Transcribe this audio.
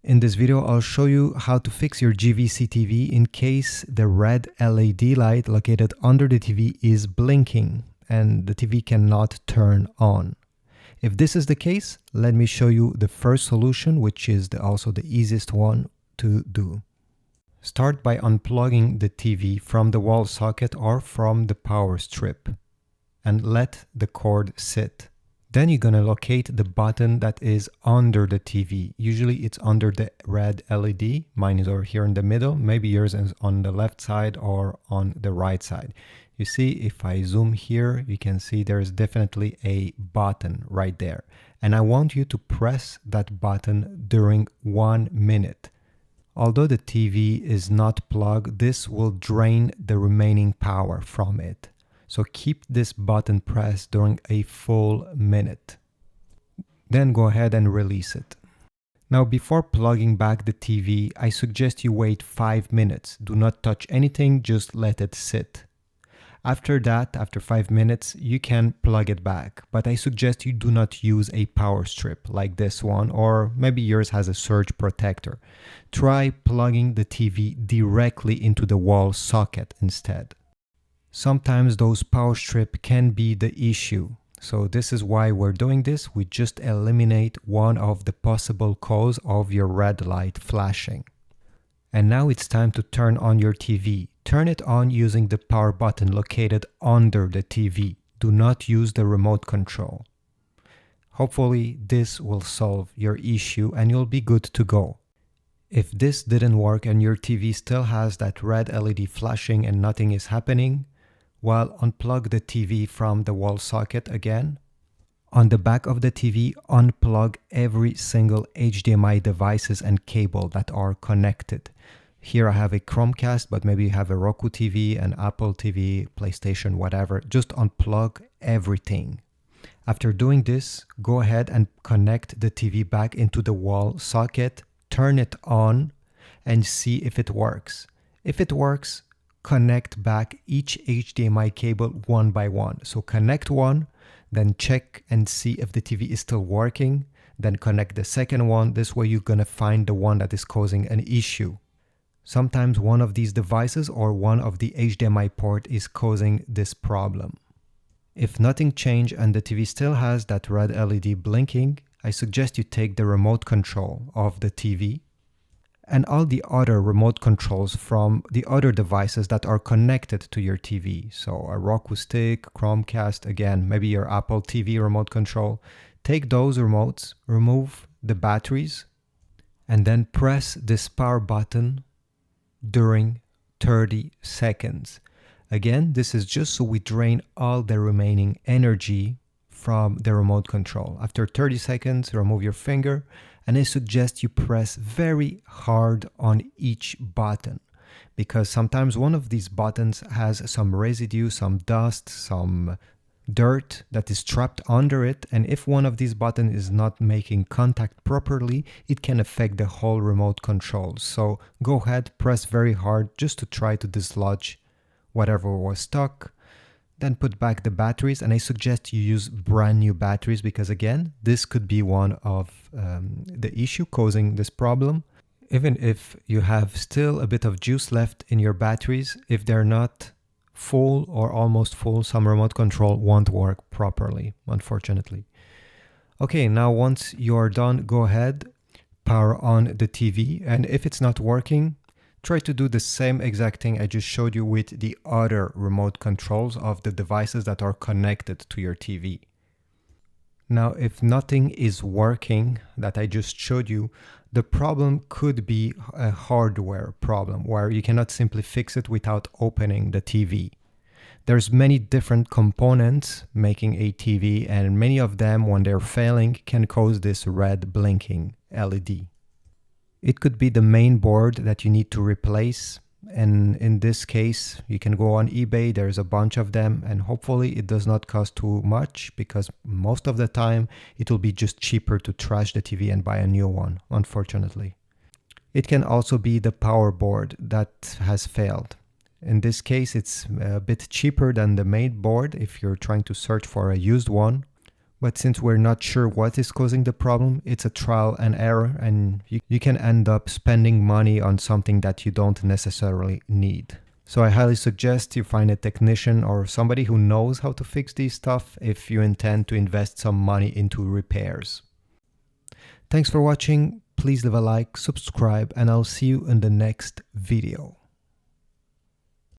In this video, I'll show you how to fix your JVC TV in case the red LED light located under the TV is blinking and the TV cannot turn on. If this is the case, let me show you the first solution, which is also the easiest one to do. Start by unplugging the TV from the wall socket or from the power strip and let the cord sit. Then you're going to locate the button that is under the TV. Usually it's under the red LED. Mine is over here in the middle. Maybe yours is on the left side or on the right side. You see, if I zoom here, you can see there's definitely a button right there. And I want you to press that button during 1 minute. Although the TV is not plugged, this will drain the remaining power from it. So keep this button pressed during a full minute. Then go ahead and release it. Now, before plugging back the TV, I suggest you wait 5 minutes. Do not touch anything, just let it sit. After that, after 5 minutes, you can plug it back. But I suggest you do not use a power strip like this one, or maybe yours has a surge protector. Try plugging the TV directly into the wall socket instead. Sometimes those power strips can be the issue. So this is why we're doing this. We just eliminate one of the possible cause of your red light flashing. And now it's time to turn on your TV. Turn it on using the power button located under the TV. Do not use the remote control. Hopefully this will solve your issue and you'll be good to go. If this didn't work and your TV still has that red LED flashing and nothing is happening, well, unplug the TV from the wall socket again. On the back of the TV, unplug every single HDMI devices and cable that are connected. Here I have a Chromecast, but maybe you have a Roku TV, an Apple TV, PlayStation, whatever. Just unplug everything. After doing this, go ahead and connect the TV back into the wall socket, turn it on, and see if it works. If it works, connect back each HDMI cable one by one. So connect one, then check and see if the TV is still working, then connect the second one. This way you're gonna find the one that is causing an issue. Sometimes one of these devices or one of the HDMI port is causing this problem. If nothing changed and the TV still has that red LED blinking, I suggest you take the remote control of the TV and all the other remote controls from the other devices that are connected to your TV. So a Roku stick, Chromecast, again, maybe your Apple TV remote control. Take those remotes, remove the batteries, and then press this power button during 30 seconds. Again, this is just so we drain all the remaining energy from the remote control. After 30 seconds, remove your finger, and I suggest you press very hard on each button because sometimes one of these buttons has some residue, some dust, some dirt that is trapped under it, and if one of these buttons is not making contact properly, it can affect the whole remote control. So go ahead, press very hard just to try to dislodge whatever was stuck. Then put back the batteries, and I suggest you use brand new batteries because again, this could be one of the issue causing this problem. Even if you have still a bit of juice left in your batteries, if they're not full or almost full, some remote control won't work properly, unfortunately. Okay, now once you're done, go ahead, power on the TV, and if it's not working, try to do the same exact thing I just showed you with the other remote controls of the devices that are connected to your TV. Now, if nothing is working that I just showed you, the problem could be a hardware problem where you cannot simply fix it without opening the TV. There's many different components making a TV, and many of them, when they're failing, can cause this red blinking LED. It could be the main board that you need to replace, and in this case you can go on eBay, there's a bunch of them, and hopefully it does not cost too much because most of the time it will be just cheaper to trash the TV and buy a new one, unfortunately. It can also be the power board that has failed. In this case it's a bit cheaper than the main board if you're trying to search for a used one, But since we're not sure what is causing the problem, it's a trial and error, and you can end up spending money on something that you don't necessarily need. So I highly suggest you find a technician or somebody who knows how to fix these stuff if you intend to invest some money into repairs. Thanks for watching. Please leave a like, subscribe, and I'll see you in the next video.